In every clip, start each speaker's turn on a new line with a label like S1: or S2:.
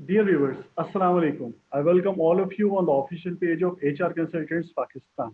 S1: Dear viewers, Assalamu alaikum. I welcome all of you on the official page of HR Consultants Pakistan.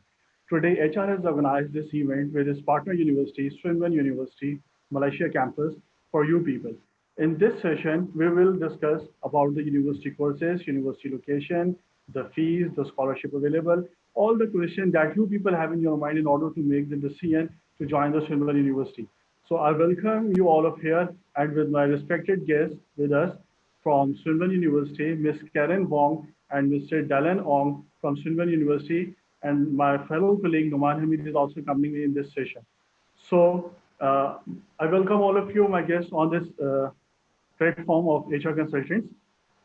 S1: Today, HR has organized this event with its partner university, Swinburne University, Malaysia campus, for you people. In this session, we will discuss about the university courses, university location, the fees, the scholarship available, all the questions that you people have in your mind in order to make the decision to join the Swinburne University. So I welcome you all of here and with my respected guests with us from Swinburne University, Ms. Karen Wong and Mr. Dallin Ong from Swinburne University, and my fellow colleague Noman Hamid is also coming in this session. So I welcome all of you, my guests, on this platform of HR Consultants.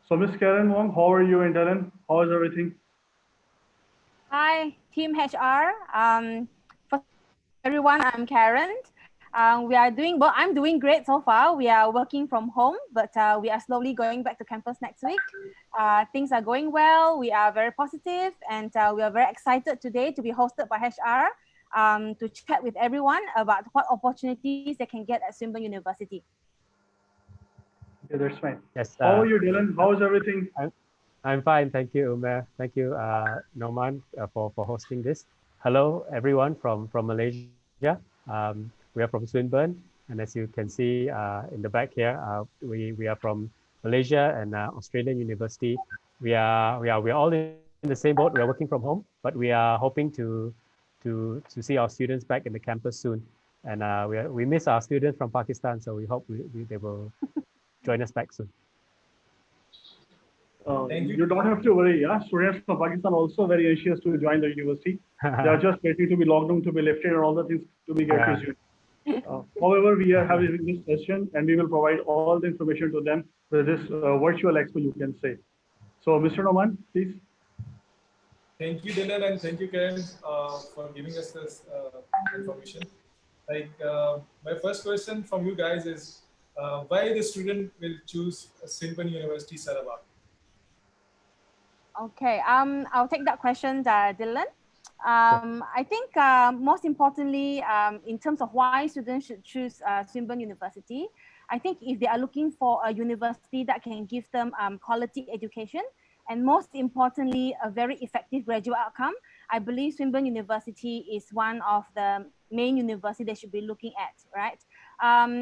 S1: So Ms. Karen Wong, how are you and Dallin? How is everything?
S2: Hi, Team HR. For everyone, I'm Karen. We are doing well. I'm doing great so far. We are working from home, but we are slowly going back to campus next week. Things are going well. We are very positive, and we are very excited today to be hosted by HR to chat with everyone about what opportunities they can get at Swinburne University.
S1: Yeah, that's fine.
S3: Yes.
S1: How are you, Dylan? How is everything?
S3: I'm fine. Thank you, Umer. Thank you, Noman, for hosting this. Hello, everyone from Malaysia. We are from Swinburne, and as you can see in the back here, we are from Malaysia and Australian University. We are all in the same boat. We are working from home, but we are hoping to see our students back in the campus soon. And we miss our students from Pakistan, so we hope they will join us back soon.
S1: You don't have to worry. Yeah, students from Pakistan also very anxious to join the university. They are just waiting to be locked down, to be lifted, and all the things to be get resumed. However, we are having this session, and we will provide all the information to them with this virtual expo, you can say. So, Mr. Noman, please.
S4: Thank you, Dylan, and thank you, Karen, for giving us this information. My first question from you guys is, why the student will choose Swinburne University, Sarawak?
S2: Okay, I'll take that question, Dylan. I think most importantly, in terms of why students should choose Swinburne University, I think if they are looking for a university that can give them quality education, and most importantly, a very effective graduate outcome, I believe Swinburne University is one of the main universities they should be looking at, right?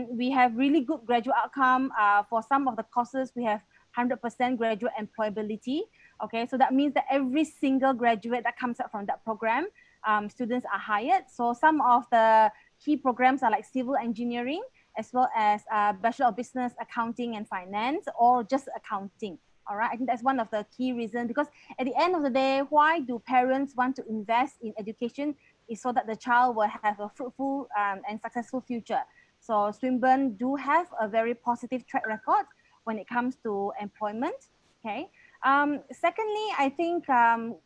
S2: We have really good graduate outcome. For some of the courses, we have 100% graduate employability. Okay, so that means that every single graduate that comes out from that program, students are hired. So some of the key programs are like civil engineering, as well as Bachelor of Business, Accounting and Finance, or just accounting. All right, I think that's one of the key reasons, because at the end of the day, why do parents want to invest in education is so that the child will have a fruitful and successful future. So Swinburne do have a very positive track record when it comes to employment, okay? Secondly, I think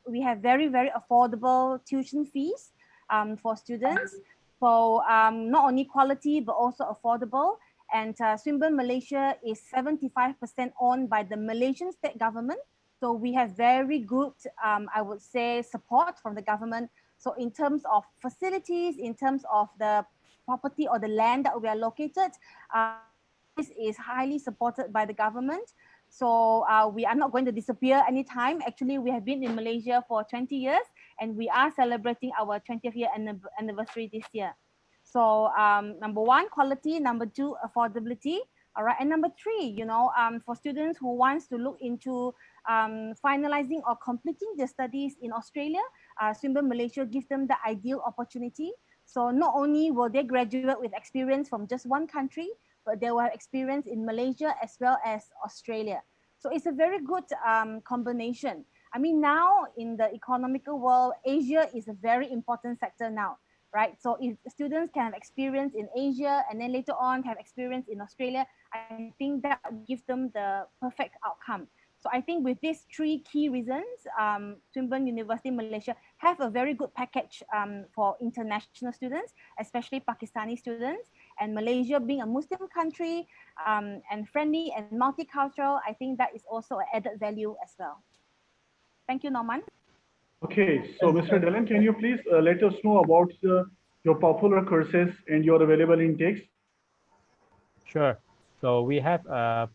S2: we have very, very affordable tuition fees for students. So not only quality, but also affordable. And Swinburne Malaysia is 75% owned by the Malaysian state government. So we have very good, I would say, support from the government. So in terms of facilities, in terms of the property or the land that we are located, this is highly supported by the government. So we are not going to disappear anytime. Actually, we have been in Malaysia for 20 years, and we are celebrating our 20th year anniversary this year. So number one, quality. Number two, affordability. All right. And number three, you know, for students who wants to look into finalizing or completing their studies in Australia, Swinburne Malaysia gives them the ideal opportunity. So not only will they graduate with experience from just one country, but they will have experience in Malaysia as well as Australia. So it's a very good combination. I mean, now in the economical world, Asia is a very important sector now, right? So if students can have experience in Asia and then later on have experience in Australia, I think that will give them the perfect outcome. So I think with these three key reasons, Swinburne University Malaysia have a very good package for international students, especially Pakistani students. And Malaysia being a Muslim country and friendly and multicultural, I think that is also an added value as well. Thank you, Norman.
S1: Okay, so Mr. Dallin, can you please let us know about your popular courses and your available intakes?
S3: Sure. So we have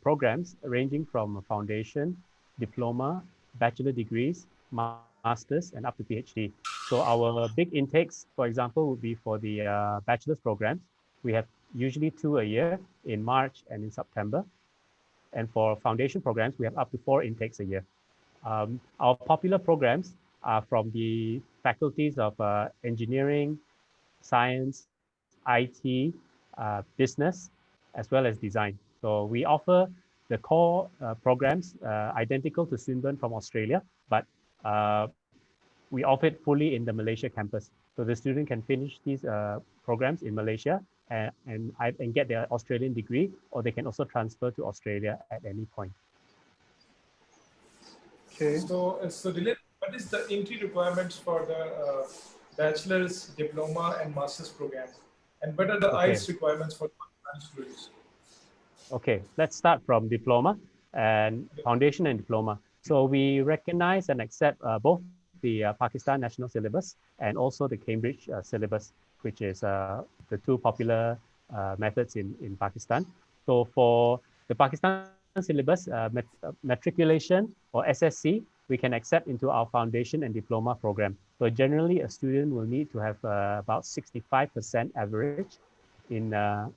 S3: programs ranging from foundation, diploma, bachelor degrees, masters, and up to PhD. So our big intakes, for example, would be for the bachelor's programs. We have usually 2 a year in March and in September. And for foundation programs, we have up to 4 intakes a year. Our popular programs are from the faculties of engineering, science, IT, business, as well as design. So we offer the core programs identical to Swinburne from Australia, but we offer it fully in the Malaysia campus. So the student can finish these programs in Malaysia and get their Australian degree, or they can also transfer to Australia at any point.
S1: Okay.
S4: So Dylan, what is the entry requirements for the bachelor's, diploma, and master's programs? And what are the IELTS requirements for students?
S3: Okay, let's start from diploma and foundation and diploma. So we recognize and accept both the Pakistan National Syllabus and also the Cambridge syllabus, which is the two popular methods in Pakistan. So for the Pakistan syllabus, matriculation or SSC, we can accept into our foundation and diploma program. So generally, a student will need to have about 65% average in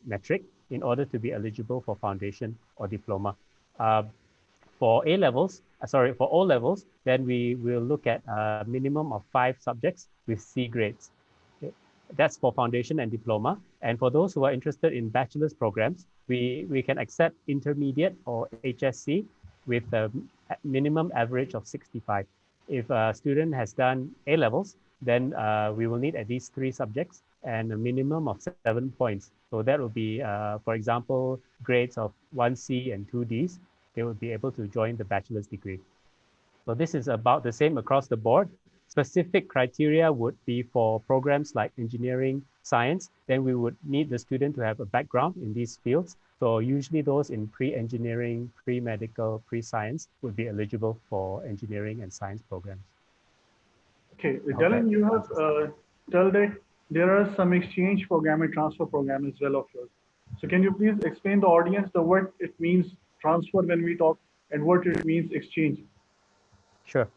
S3: metric in order to be eligible for foundation or diploma. For for O levels, then we will look at a minimum of 5 subjects with C grades. Okay. That's for foundation and diploma. And for those who are interested in bachelor's programs, we can accept intermediate or HSC with a minimum average of 65. If a student has done A levels, then we will need at least 3 subjects and a minimum of 7 points. So that will be, for example, grades of 1C and 2Ds. They will be able to join the bachelor's degree. So this is about the same across the board. Specific criteria would be for programs like engineering, science, then we would need the student to have a background in these fields. So usually those in pre-engineering, pre-medical, pre-science would be eligible for engineering and science programs.
S1: Okay, Dylan, you have told that there are some exchange program and transfer program as well of yours. So can you please explain the audience the what it means transfer when we talk and what it means exchange?
S3: Sure.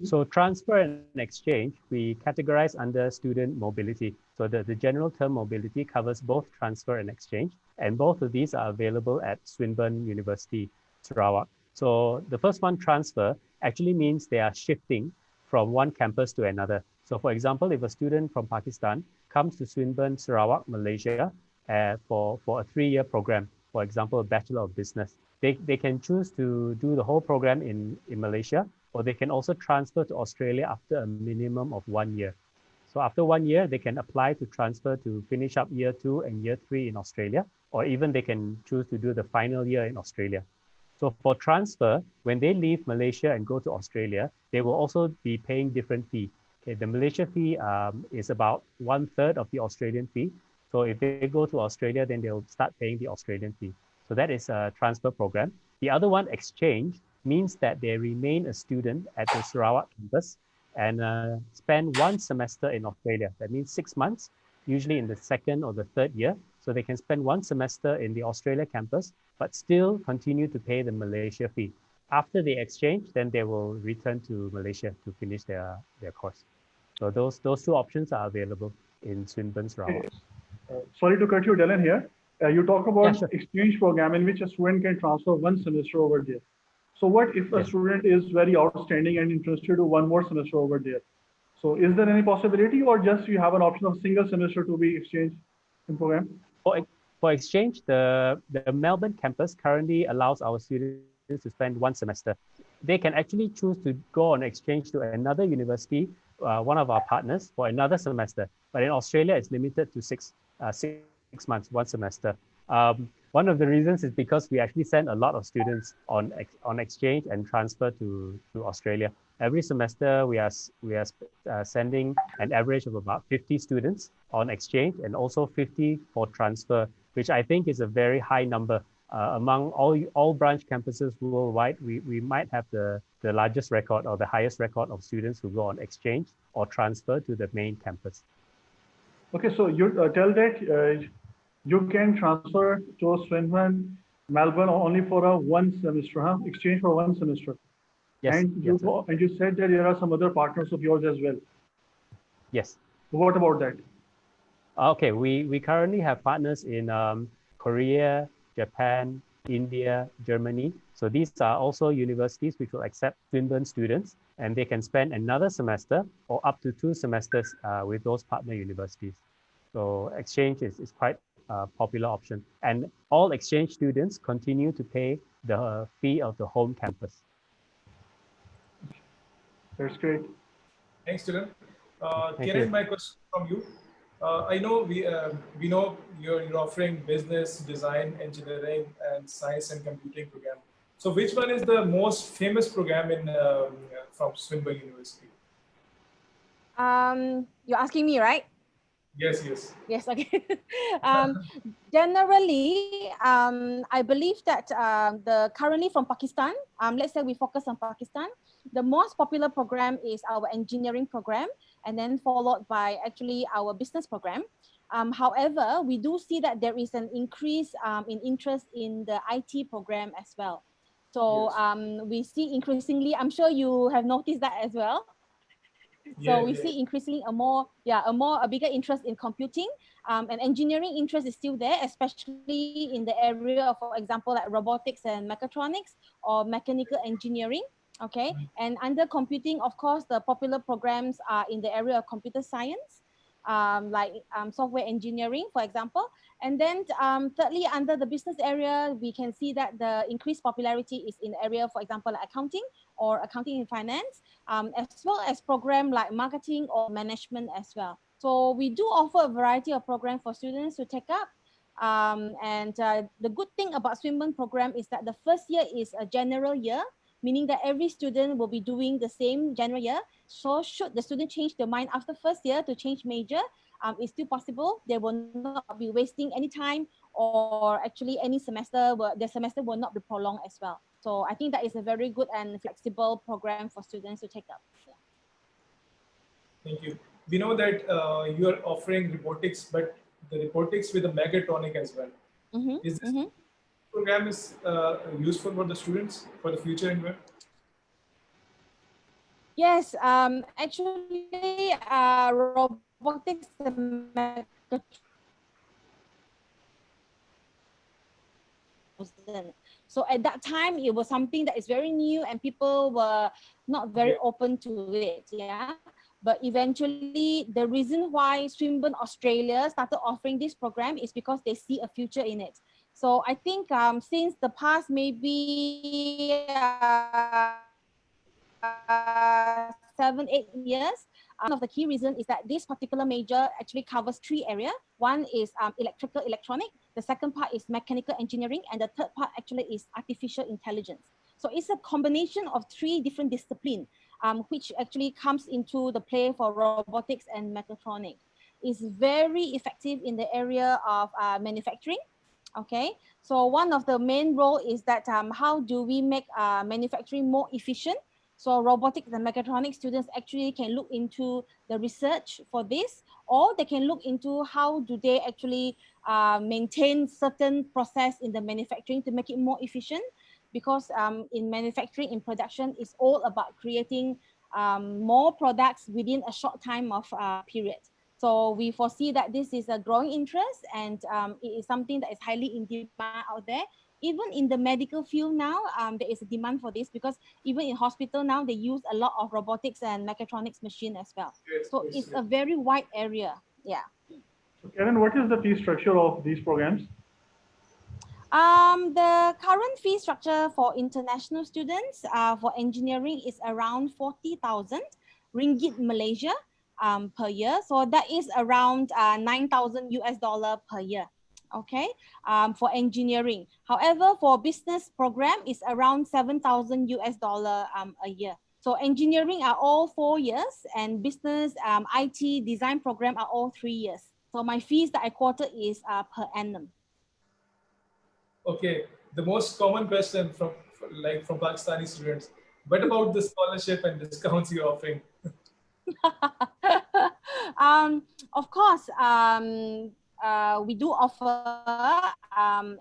S3: So transfer and exchange, we categorize under student mobility. So the general term mobility covers both transfer and exchange, and both of these are available at Swinburne University, Sarawak. So the first one, transfer, actually means they are shifting from one campus to another. So for example, if a student from Pakistan comes to Swinburne, Sarawak, Malaysia, for a 3-year program, for example, a Bachelor of Business, they can choose to do the whole program in Malaysia, or they can also transfer to Australia after a minimum of 1 year. So after 1 year, they can apply to transfer to finish up year 2 and year 3 in Australia, or even they can choose to do the final year in Australia. So for transfer, when they leave Malaysia and go to Australia, they will also be paying different fee. Okay, the Malaysia fee is about 1/3 of the Australian fee. So if they go to Australia, then they'll start paying the Australian fee. So that is a transfer program. The other one, exchange, means that they remain a student at the Sarawak campus and spend 1 semester in Australia. That means 6 months, usually in the 2nd or the 3rd year. So they can spend 1 semester in the Australia campus, but still continue to pay the Malaysia fee. After they exchange, then they will return to Malaysia to finish their course. So those 2 options are available in Swinburne, Sarawak.
S1: Sorry to cut you, Dylan, here. You talk about
S3: sure.
S1: exchange program in which a student can transfer 1 semester over there. So what if a student is very outstanding and interested to 1 more semester over there? So is there any possibility, or just you have an option of single semester to be exchanged in program?
S3: For exchange, the Melbourne campus currently allows our students to spend 1 semester. They can actually choose to go on exchange to another university, one of our partners, for another semester. But in Australia, it's limited to 6 months, 1 semester. One of the reasons is because we actually send a lot of students on exchange and transfer to Australia. Every semester, we are sending an average of about 50 students on exchange and also 50 for transfer, which I think is a very high number. Among all branch campuses worldwide, we might have the largest record or the highest record of students who go on exchange or transfer to the main campus.
S1: Okay, so you tell that you can transfer to Swinburne Melbourne only for a one semester, huh? Exchange for one semester.
S3: Yes,
S1: And
S3: yes, sir.
S1: you said that there are some other partners of yours as well.
S3: Yes.
S1: What about that?
S3: Okay, we currently have partners in Korea, Japan, India, Germany. So these are also universities which will accept Swinburne students, and they can spend another semester or up to 2 semesters with those partner universities. So exchange is quite a popular option. And all exchange students continue to pay the fee of the home campus.
S1: That's great.
S4: Thanks, Dylan.
S3: Thank
S4: Karen,
S3: you.
S4: my question from you. I know we know you're offering business, design, engineering, and science and computing program. So which one is the most famous program in from Swinburne University?
S2: You're asking me, right?
S4: Yes, yes.
S2: Yes, okay. um, Generally, I believe that the currently from Pakistan, let's say we focus on Pakistan, the most popular program is our engineering program, and then followed by actually our business program. However, we do see that there is an increase in interest in the IT program as well. So
S4: Yes.
S2: we see increasingly, I'm sure you have noticed that as well. So
S4: Yeah,
S2: we
S4: yeah.
S2: see increasingly a bigger interest in computing, and engineering interest is still there, especially in the area of, for example, like robotics and mechatronics or mechanical engineering. Okay, and under computing, of course, the popular programs are in the area of computer science, like software engineering, for example. And then thirdly, under the business area, we can see that the increased popularity is in the area, for example, like accounting or accounting and finance, as well as program like marketing or management as well. So we do offer a variety of programs for students to take up. And the good thing about Swinburne program is that the first year is a general year, meaning that every student will be doing the same general year. So should the student change their mind after first year to change major, it's still possible. They will not be wasting any time, or actually any semester, the semester will not be prolonged as well. So I think that is a very good and flexible program for students to take up. Yeah.
S4: Thank you. We know that you are offering robotics, but the robotics with a mechatronic as well. Is this program is useful for the students for the future environment?
S2: Yes, actually, robotics and mechatronics. So at that time, it was something that is very new and people were not very open to it. Yeah. But eventually, the reason why Swinburne Australia started offering this program is because they see a future in it. So I think since the past maybe 7-8 years, one of the key reasons is that this particular major actually covers 3 areas. One is electrical electronic, the second part is mechanical engineering, and the third part actually is artificial intelligence. So it's a combination of 3 different disciplines, which actually comes into the play for robotics and mechatronics. It's very effective in the area of manufacturing. Okay, so one of the main role is that how do we make manufacturing more efficient? So robotics and mechatronics students actually can look into the research for this, or they can look into how do they actually maintain certain process in the manufacturing to make it more efficient. Because in manufacturing, in production, it's all about creating more products within a short time of period. So we foresee that this is a growing interest, and it is something that is highly in demand out there. Even in the medical field now, there is a demand for this, because even in hospital now, they use a lot of robotics and mechatronics machine as well.
S4: Yes,
S2: So
S4: yes,
S2: it's
S4: yes.
S2: a very wide area. Yeah.
S1: So Karen, what is the fee structure of these programs?
S2: The current fee structure for international students for engineering is around 40,000 ringgit Malaysia per year. So that is around 9,000 US dollar per year. Okay, for engineering. However, for business program is around 7,000 US dollar a year. So engineering are all 4 years, and business IT design program are all 3 years. So my fees that I quoted is per annum.
S4: Okay, the most common question from Pakistani students. What about the scholarship and discounts you're offering?
S2: Of course, we do offer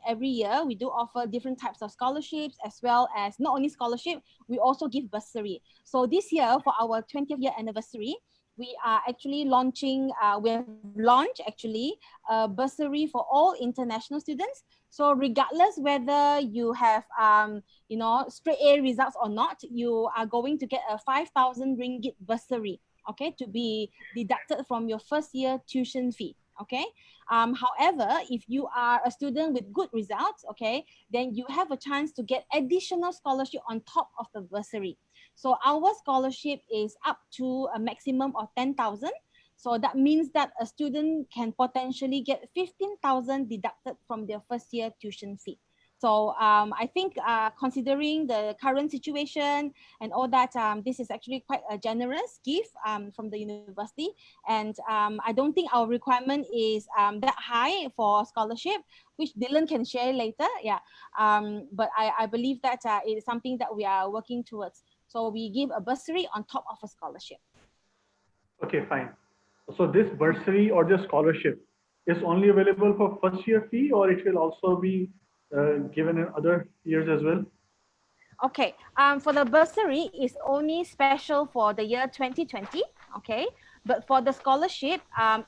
S2: every year, we do offer different types of scholarships, as well as not only scholarship, we also give bursary. So this year, for our 20th year anniversary, we are actually launching, we have launched actually a bursary for all international students. So regardless whether you have, you know, straight A results or not, you are going to get a 5,000 ringgit bursary, okay, to be deducted from your first year tuition fee, okay? However, if you are a student with good results, okay, then you have a chance to get additional scholarship on top of the bursary. So our scholarship is up to a maximum of 10,000. So that means that a student can potentially get 15,000 deducted from their first year tuition fee. So I think considering the current situation and all that, this is actually quite a generous gift from the university. And I don't think our requirement is that high for scholarship, which Dylan can share later. Yeah, but I believe that it is something that we are working towards. So we give a bursary on top of a scholarship.
S1: Okay, fine. So this bursary or this scholarship is only available for first year fee, or it will also be given in other years as well?
S2: Okay, for the bursary, it's only special for the year 2020, okay? But for the scholarship,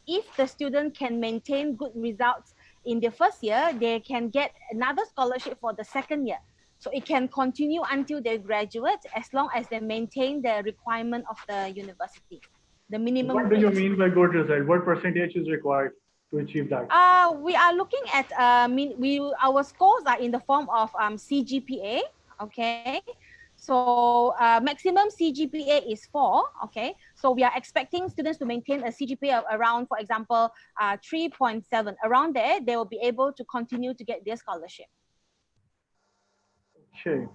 S2: if the student can maintain good results in the first year, they can get another scholarship for the second year. So it can continue until they graduate, as long as they maintain the requirement of the university, the minimum
S1: What do you
S2: grades.
S1: mean by good result? What percentage is required to achieve that?
S2: We are looking at, our scores are in the form of CGPA, okay? So maximum CGPA is 4, okay? So we are expecting students to maintain a CGPA of around, for example, 3.7. Around there, they will be able to continue to get their scholarship.
S1: Okay.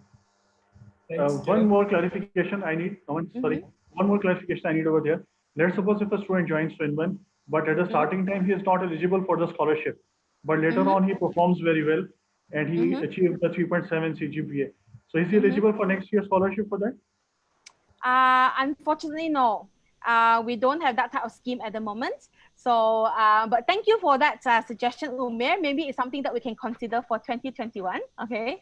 S4: Thanks,
S1: One
S4: Kiran.
S1: more clarification I need. Sorry. One more clarification I need over there. Let's suppose if a student joins Swinburne, but at the starting time he is not eligible for the scholarship, but later on he performs very well and he achieved the 3.7 CGPA. So is he eligible for next year's scholarship for that?
S2: Unfortunately, no. We don't have that type of scheme at the moment. So, but thank you for that suggestion, Umair. Maybe it's something that we can consider for 2021. Okay.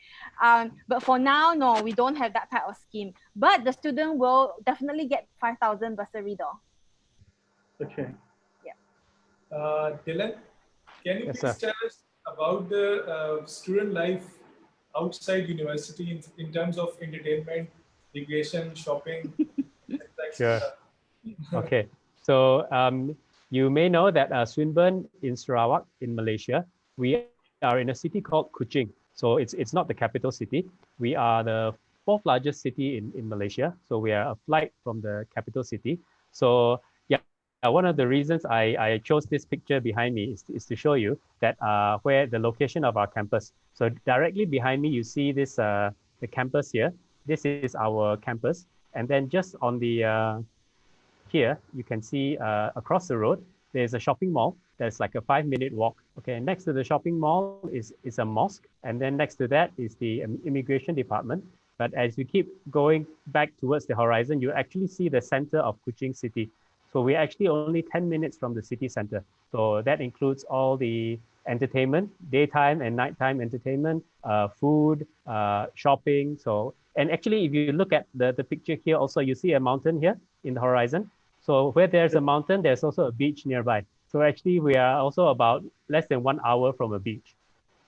S2: But for now, no, we don't have that type of scheme. But the student will definitely get 5,000 bursary though.
S1: Okay.
S4: Dylan, can you
S3: Yes,
S4: please
S3: sir.
S4: tell us about the student life outside university in terms of entertainment, recreation, shopping,
S3: Sure.
S4: etc.?
S3: Okay. So you may know that Swinburne in Sarawak in Malaysia, we are in a city called Kuching. So it's not the capital city. We are the fourth largest city in Malaysia. So we are a flight from the capital city. So yeah, one of the reasons I chose this picture behind me is to show you that where the location of our campus. So directly behind me, you see this the campus here. This is our campus. And then just on the here, you can see across the road, there's a shopping mall. There's like a 5-minute walk. Okay, next to the shopping mall is a mosque. And then next to that is the immigration department. But as you keep going back towards the horizon, you actually see the center of Kuching city. So we're actually only 10 minutes from the city center. So that includes all the entertainment, daytime and nighttime entertainment, food, shopping. So, and actually, if you look at the picture here, also you see a mountain here in the horizon. So where there's a mountain, there's also a beach nearby. So actually, we are also about less than 1 hour from a beach.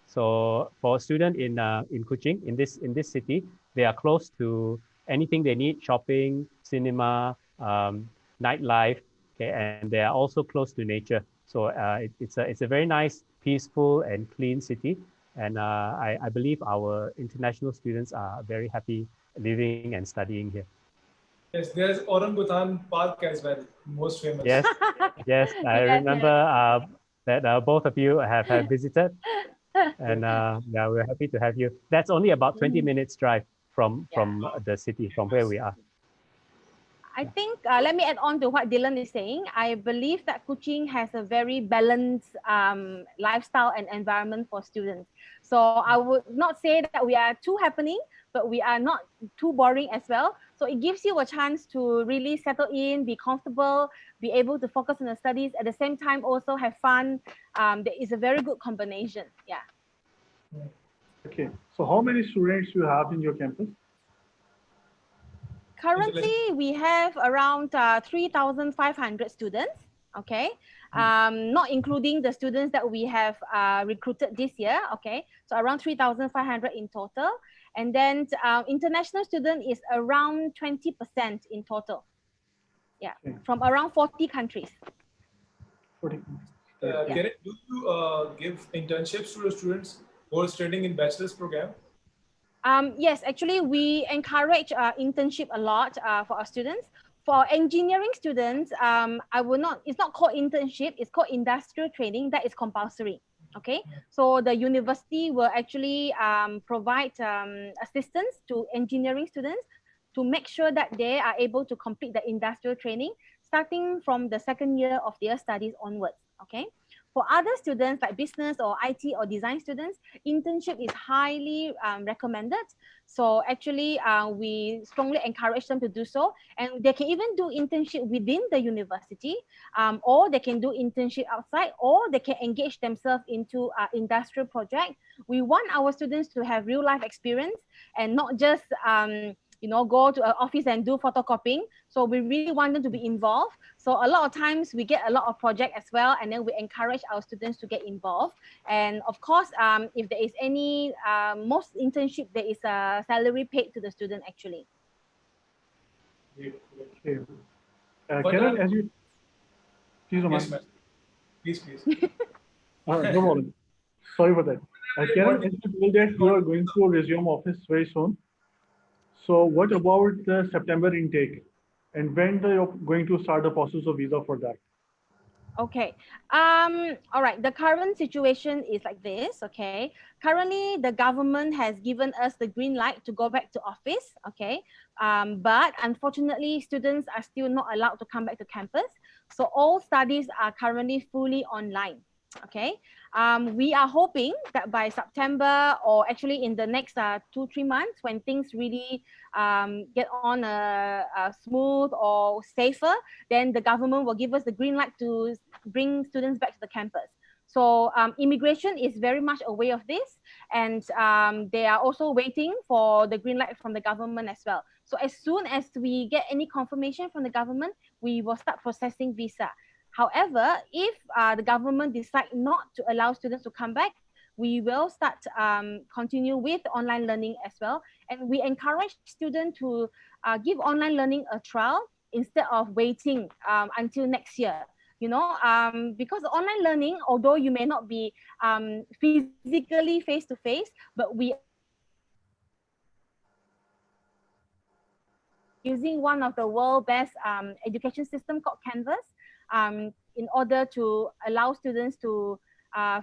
S3: So for a student in Kuching, in this city, they are close to anything they need: shopping, cinema, nightlife. Okay, and they are also close to nature. So it's a very nice, peaceful, and clean city. And I believe our international students are very happy living and studying here.
S4: Yes, there's Orangutan Park as well, most famous.
S3: Yes, yes, I remember that both of you have visited, and yeah, we're happy to have you. That's only about 20 minutes drive from the city, from where we are.
S2: I think, let me add on to what Dylan is saying. I believe that Kuching has a very balanced lifestyle and environment for students. So I would not say that we are too happening, but we are not too boring as well. So it gives you a chance to really settle in, be comfortable, be able to focus on the studies, at the same time also have fun. There is a very good combination. Yeah.
S1: Okay, so how many students you have in your campus?
S2: Currently, we have around 3,500 students, okay? Not including the students that we have recruited this year, okay? So around 3,500 in total. And then international student is around 20% in total. Yeah,
S1: Okay.
S2: from around 40 countries.
S1: 40.
S4: Karen, do you give internships to the students who are studying in bachelor's program?
S2: Yes, actually, we encourage internship a lot for our students. For engineering students, it's not called internship, it's called industrial training. That is compulsory. Okay, so the university will actually provide assistance to engineering students to make sure that they are able to complete the industrial training starting from the second year of their studies onwards. Okay. For other students like business or IT or design students, internship is highly recommended. So actually, we strongly encourage them to do so. And they can even do internship within the university, or they can do internship outside, or they can engage themselves into industrial project. We want our students to have real life experience and not just go to an office and do photocopying. So we really want them to be involved. So a lot of times we get a lot of project as well, and then we encourage our students to get involved. And of course, if there is any, most internship, there is a salary paid to the student actually.
S1: Okay. Karen, as you, please,
S4: Yes,
S1: Roman.
S4: ma'am. Please.
S1: No problem. Sorry for that. Karen, as you told that you are going to resume office very soon. So what about the September intake? And when are you going to start the process of visa for that?
S2: Okay. All right. The current situation is like this. Okay. Currently, the government has given us the green light to go back to office. Okay. But unfortunately, students are still not allowed to come back to campus. So all studies are currently fully online. Okay. We are hoping that by September, or actually in the next 2-3 months, when things really get on a smooth or safer, then the government will give us the green light to bring students back to the campus. So immigration is very much aware of this, and they are also waiting for the green light from the government as well. So as soon as we get any confirmation from the government, we will start processing visa. However, if the government decide not to allow students to come back, we will start continue with online learning as well. And we encourage students to give online learning a trial instead of waiting until next year. Because online learning, although you may not be physically face to face, but we using one of the world best education system called Canvas in order to allow students to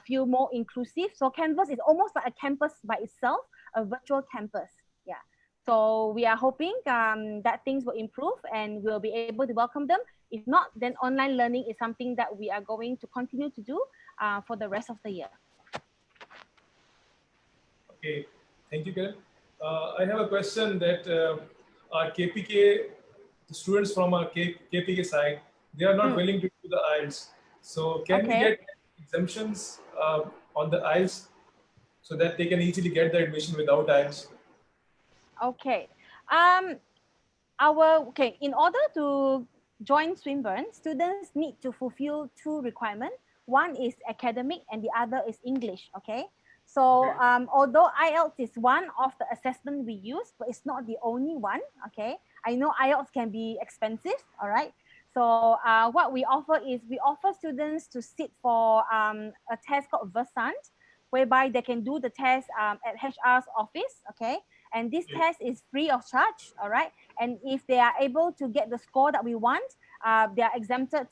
S2: feel more inclusive. So Canvas is almost like a campus by itself, a virtual campus. Yeah. So we are hoping that things will improve and we'll be able to welcome them. If not, then online learning is something that we are going to continue to do for the rest of the year.
S4: Okay, thank you, Karen. I have a question that our KPK, the students from our KPK side, they are not willing to do the IELTS. So can we get exemptions on the IELTS so that they can easily get the admission without IELTS?
S2: Okay. In order to join Swinburne, students need to fulfill 2 requirements. One is academic and the other is English, okay? So although IELTS is one of the assessment we use, but it's not the only one, okay? I know IELTS can be expensive, all right? So what we offer is we offer students to sit for a test called Versant, whereby they can do the test at HR's office, okay? And this test is free of charge, all right? And if they are able to get the score that we want, they are exempted,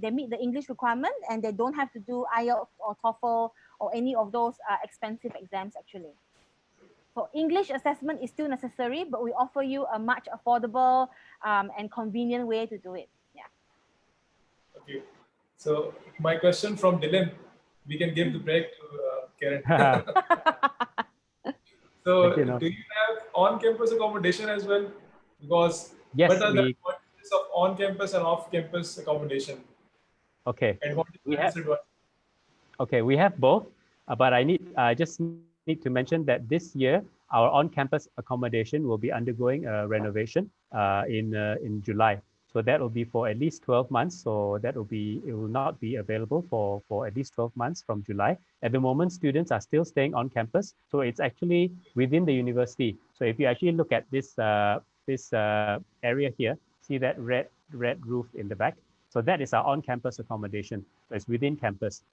S2: they meet the English requirement and they don't have to do IELTS or TOEFL or any of those expensive exams actually. So English assessment is still necessary, but we offer you a much affordable and convenient way to do it. Yeah.
S4: Okay. So my question from Dylan, we can give the break to Karen. So
S3: Thank you,
S4: do you have on-campus accommodation as well? Because
S3: Yes,
S4: what are the
S3: we
S4: advantages of on-campus and off-campus accommodation?
S3: okay.
S4: Advantages
S3: We
S4: and
S3: have
S4: disadvantages.
S3: Okay, we have both, but I just need to mention that this year our on-campus accommodation will be undergoing a renovation in July. So that will be for at least 12 months. So it will not be available for at least 12 months from July. At the moment, students are still staying on campus. So it's actually within the university. So if you actually look at this area here, see that red roof in the back. So that is our on-campus accommodation. It's within campus.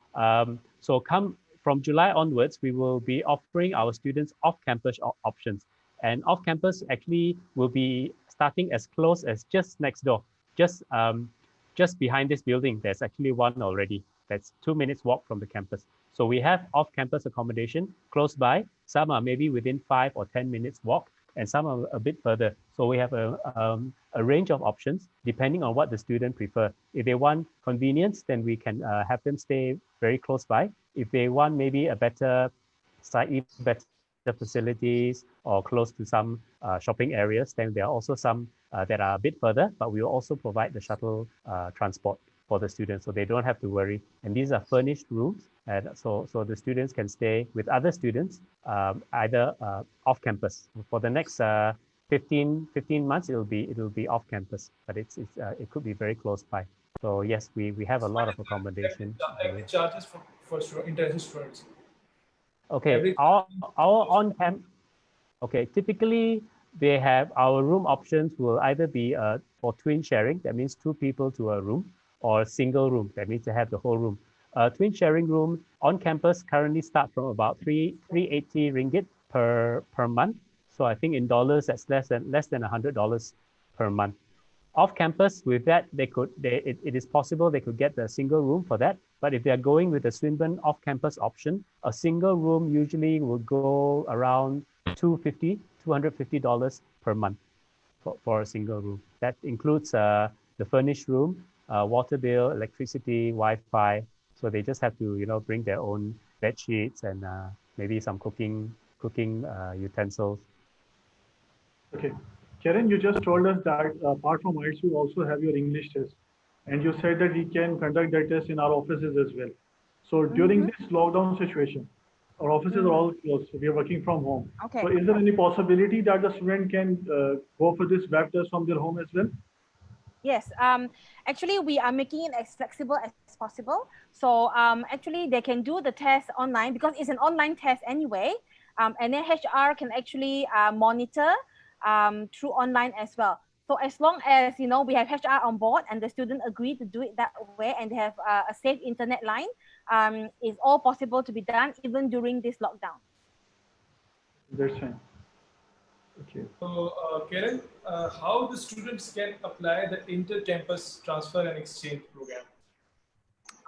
S3: So come from July onwards, we will be offering our students off-campus options. And off-campus actually will be starting as close as just next door, just behind this building. There's actually one already. That's 2 minutes walk from the campus. So we have off-campus accommodation close by. Some are maybe within 5 or 10 minutes walk, and some are a bit further. So we have a range of options depending on what the student prefer. If they want convenience, then we can have them stay very close by. If they want maybe a slightly better facilities or close to some shopping areas, then there are also some that are a bit further, but we will also provide the shuttle transport for the students, so they don't have to worry. And these are furnished rooms, and so the students can stay with other students either off campus. For the next 15 months, it'll be off campus, but it could be very close by. So yes, we have a lot of accommodation.
S4: Every charges for international students.
S3: Okay, our on camp. Okay, typically they have our room options will either be for twin sharing, that means 2 people to a room, or single room, that means they have the whole room. Twin sharing room on campus currently start from about 380 ringgit per month. So I think in dollars that's less than $100 per month. Off campus, with that, it is possible they could get the single room for that. But if they are going with the Swinburne off campus option, a single room usually will go around $250 per month for a single room. That includes the furnished room, water bill, electricity, Wi-Fi. So they just have to bring their own bed sheets and maybe some cooking utensils.
S1: Okay. Karen, you just told us that apart from IELTS, you also have your English test. And you said that we can conduct that test in our offices as well. So during this lockdown situation, our offices are all closed. So we are working from home.
S2: Okay.
S1: So is there any possibility that the student can go for this web test from their home as well?
S2: Yes, actually we are making it as flexible as possible. So actually they can do the test online because it's an online test anyway. And then HR can actually monitor through online as well. So as long as we have HR on board and the student agree to do it that way, and they have a safe internet line, it's all possible to be done even during this lockdown.
S1: That's fine. Okay.
S4: So, Karen, how the students can apply the inter-campus transfer and exchange program?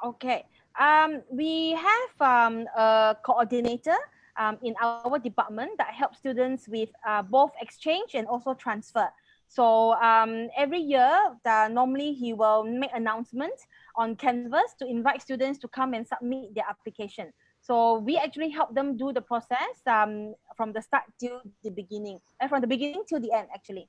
S2: Okay. We have a coordinator in our department that helps students with both exchange and also transfer. So every year, normally he will make announcements on Canvas to invite students to come and submit their application. So we actually help them do the process from the start to the beginning, and from the beginning to the end, actually.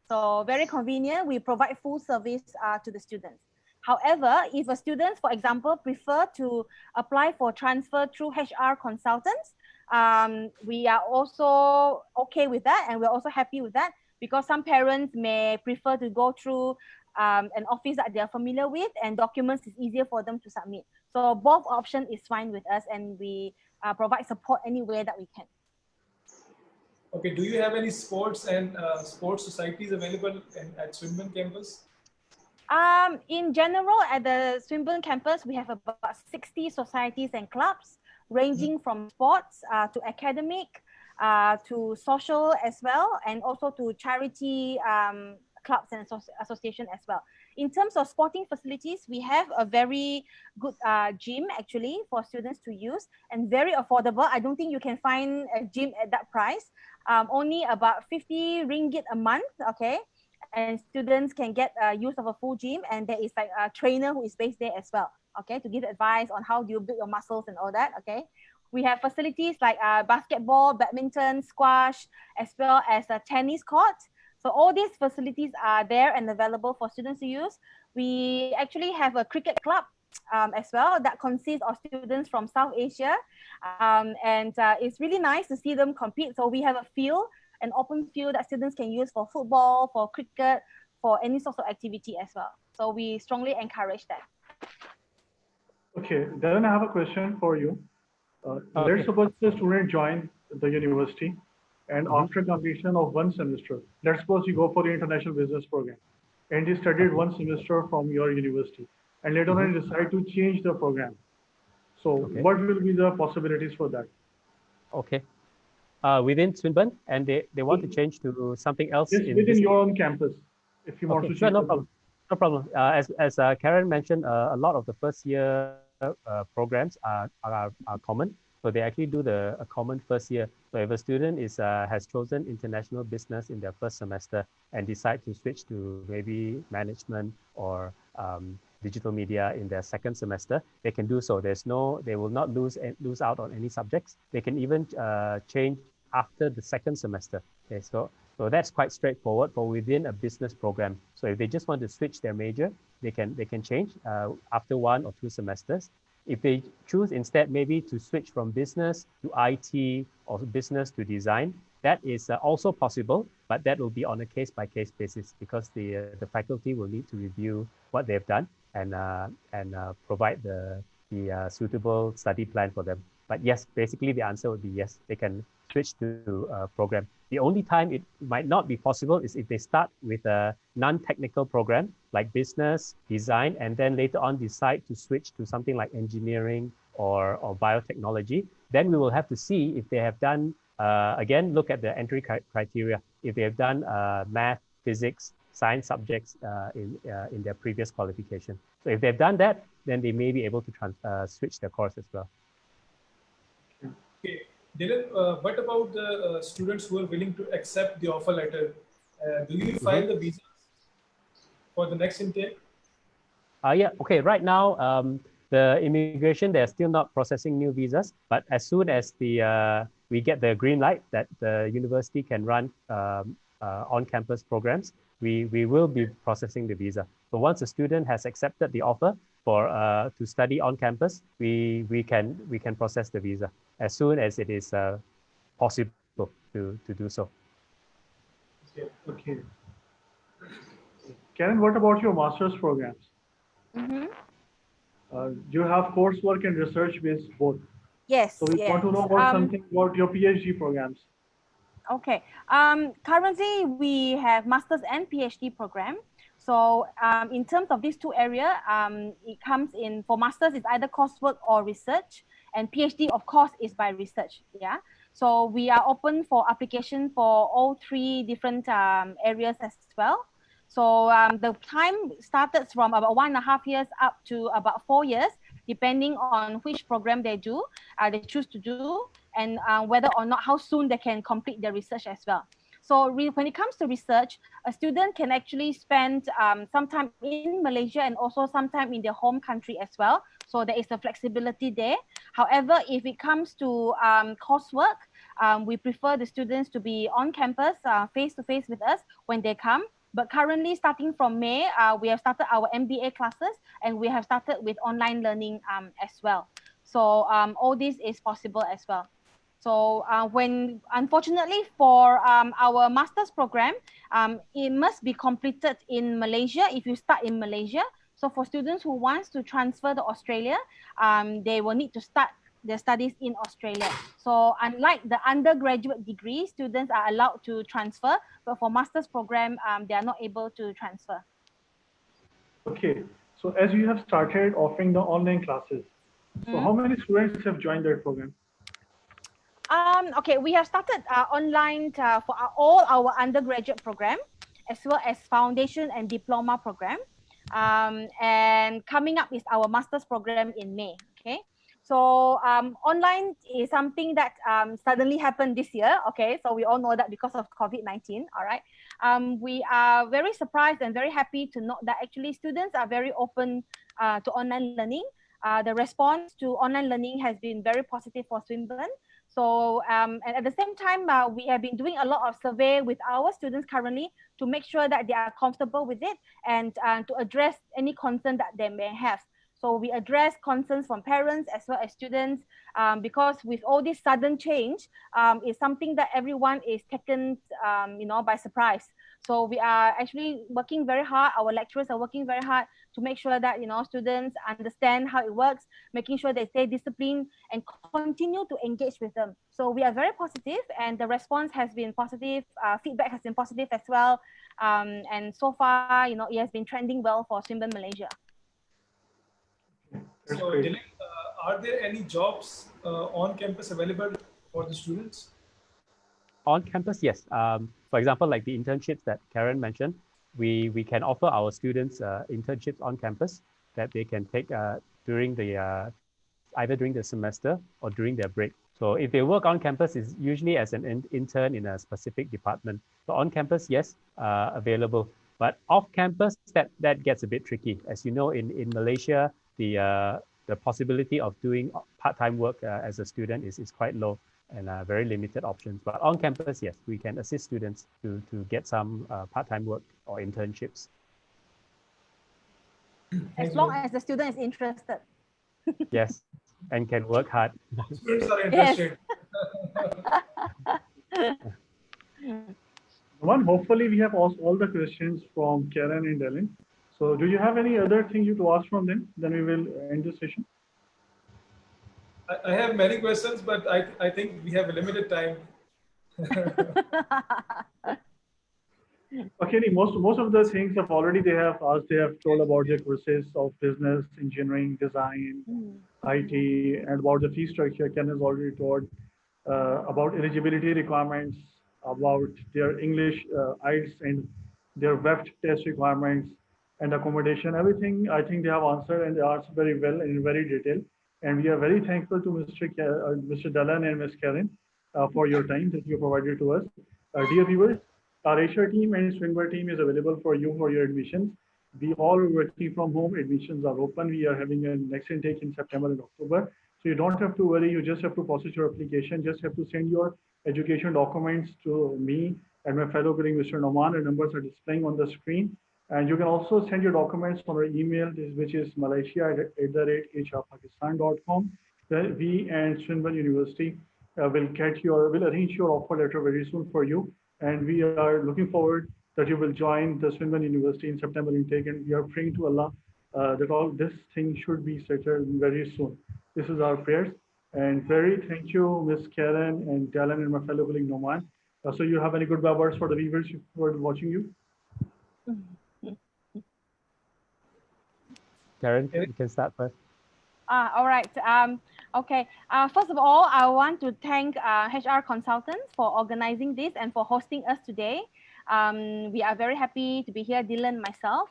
S2: So very convenient. We provide full service to the students. However, if a student, for example, prefer to apply for transfer through HR consultants, we are also okay with that, and we're also happy with that, because some parents may prefer to go through an office that they are familiar with, and documents is easier for them to submit. So both option is fine with us, and we provide support any way that we can.
S4: Okay, do you have any sports and sports societies available at Swinburne campus?
S2: In general, at the Swinburne campus, we have about 60 societies and clubs, ranging from sports to academic, to social as well, and also to charity clubs and association as well. In terms of sporting facilities, we have a very good gym actually for students to use, and very affordable. I don't think you can find a gym at that price. only about 50 ringgit a month, okay? And students can get use of a full gym, and there is like a trainer who is based there as well, okay, to give advice on how do you build your muscles and all that, okay? We have facilities like basketball, badminton, squash, as well as a tennis court. So all these facilities are there and available for students to use. We actually have a cricket club as well that consists of students from South Asia. And it's really nice to see them compete. So we have a field, an open field that students can use for football, for cricket, for any sort of activity as well. So we strongly encourage that.
S1: Okay, Darren, I have a question for you.
S3: Okay.
S1: Let's suppose the student join the university, and after completion of one semester, let's suppose you go for the international business program, and you studied one semester from your university, and later on you decide to change the program. So
S3: Okay.
S1: what will be the possibilities for that?
S3: Okay. Within Swinburne, and they want to change to something else
S1: Yes,
S3: in
S1: within
S3: this.
S1: your own campus, if you want
S3: Okay,
S1: to
S3: sure,
S1: change
S3: no
S1: the
S3: problem. No problem. As Karen mentioned, a lot of the first year programs are common. So they actually do a common first year. So if a student has chosen international business in their first semester and decide to switch to maybe management or digital media in their second semester, they can do so. They will not lose out on any subjects. They can even change after the second semester. Okay, so that's quite straightforward for within a business program. So if they just want to switch their major, they can change after 1 or 2 semesters. If they choose instead maybe to switch from business to IT or business to design, that is also possible, but that will be on a case-by-case basis because the faculty will need to review what they've done and provide the suitable study plan for them. But yes, basically the answer would be yes, they can switch to a program. The only time it might not be possible is if they start with a non-technical program like business, design, and then later on decide to switch to something like engineering or biotechnology. Then we will have to see if they have done, again, look at the entry criteria. If they have done math, physics, science subjects in their previous qualification. So if they've done that, then they may be able to switch their course as well.
S4: Okay. Dylan, what about the students who are willing to accept the offer letter? Do you file the visas for the next intake?
S3: Yeah, okay. Right now, the immigration, they're still not processing new visas, but as soon as we get the green light that the university can run on-campus programs, we will be processing the visa. So once a student has accepted the offer for to study on campus, we can process the visa as soon as it is possible to do so.
S1: Okay. Karen, what about your master's programs? You have coursework and research based both.
S2: Yes.
S1: So we want to know about something about your PhD programs.
S2: Okay. Currently, we have master's and PhD program. So in terms of these two areas, it comes in for master's, it's either coursework or research, and PhD, of course, is by research. Yeah. So we are open for application for all three different areas as well. So the time started from about 1.5 years up to about 4 years, depending on which program they do, they choose to do, and whether or not how soon they can complete their research as well. So when it comes to research, a student can actually spend some time in Malaysia and also some time in their home country as well. So there is a flexibility there. However, if it comes to coursework, we prefer the students to be on campus, face-to-face with us when they come. But currently, starting from May, we have started our MBA classes and we have started with online learning as well. So all this is possible as well. So unfortunately for our master's program, it must be completed in Malaysia if you start in Malaysia. So for students who wants to transfer to Australia, they will need to start their studies in Australia. So unlike the undergraduate degree, students are allowed to transfer, but for master's program, they are not able to transfer.
S1: Okay, so as you have started offering the online classes, so how many students have joined that program?
S2: Okay, we have started online for all our undergraduate program, as well as foundation and diploma program. And coming up is our master's program in May. Okay, So online is something that suddenly happened this year. Okay, so we all know that because of COVID-19. All right. We are very surprised and very happy to note that actually students are very open to online learning. The response to online learning has been very positive for Swinburne. So, and at the same time, we have been doing a lot of survey with our students currently to make sure that they are comfortable with it and to address any concern that they may have. So we address concerns from parents as well as students because with all this sudden change, it's something that everyone is taken, by surprise. So we are actually working very hard. Our lecturers are working very hard to make sure that students understand how it works, making sure they stay disciplined and continue to engage with them. So we are very positive, and the response has been positive. Feedback has been positive as well, and so far, it has been trending well for Swinburne Malaysia.
S1: That's
S4: So,
S1: great.
S4: Dylan, are there any jobs on campus available for the students?
S3: On campus, yes. For example, like the internships that Karen mentioned, we can offer our students internships on campus that they can take during the either during the semester or during their break. So if they work on campus, it's usually as an intern in a specific department. So on campus, yes, available. But off campus, that gets a bit tricky. As you know, in Malaysia, the possibility of doing part-time work as a student is quite low and very limited options. But on campus, yes, we can assist students to get some part-time work or internships.
S2: As long as the student is interested.
S3: Yes, and can work hard.
S4: Students are
S2: Yes.
S4: interested.
S1: Hopefully we have asked all the questions from Karen and Dylan. So do you have any other thing you to ask from them? Then we will end the session.
S4: I have many questions, but I think we have a limited time.
S1: Okay, most of the things have already they have asked. They have told about their courses of business, engineering, design, IT, and about the fee structure. Ken has already told about eligibility requirements, about their English IELTS and their WEFT test requirements and accommodation. Everything I think they have answered, and they answered very well and in very detail. And we are very thankful to Mr. Dalan and Ms. Karen for your time that you provided to us. Dear viewers, our HR team and Swinburne team is available for you for your admissions. We all are working from home. Admissions are open. We are having a next intake in September and October. So you don't have to worry. You just have to process your application. Just have to send your education documents to me and my fellow colleague, Mr. Noman. The numbers are displaying on the screen. And you can also send your documents on our email, which is malaysia@hrpakistan.com. We and Swinburne University will arrange your offer letter very soon for you. And we are looking forward that you will join the Swinburne University in September intake. And we are praying to Allah that all this thing should be settled very soon. This is our prayers. And very thank you, Ms. Karen and Dylan and my fellow colleague Noman. So you have any good words for the viewers who are watching you?
S3: Karen, you can start first.
S2: All right. Okay. First of all, I want to thank HR consultants for organizing this and for hosting us today. We are very happy to be here, Dylan, myself.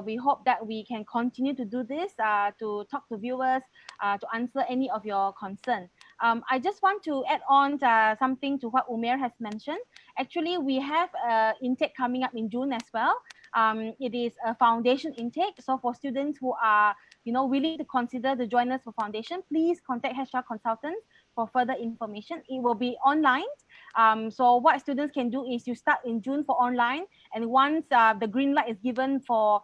S2: We hope that we can continue to do this, to talk to viewers, to answer any of your concerns. I just want to add on something to what Umair has mentioned. Actually, we have intake coming up in June as well. It is a foundation intake. So for students who are willing to consider to join us for foundation, please contact HR consultants for further information. It will be online. So what students can do is you start in June for online, and once the green light is given for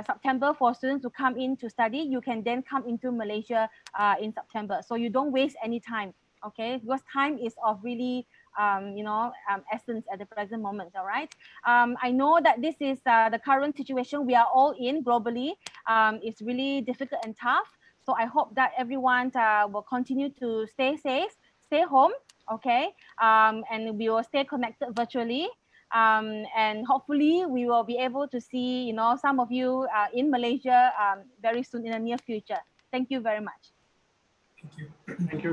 S2: September for students to come in to study, you can then come into Malaysia in September. So you don't waste any time, okay? Because time is of really essence at the present moment, all right? I know that this is the current situation we are all in globally. It's really difficult and tough. So I hope that everyone will continue to stay safe, stay home, okay? And we will stay connected virtually. And hopefully we will be able to see, some of you in Malaysia very soon in the near future. Thank you very much.
S4: Thank you.
S1: Thank you.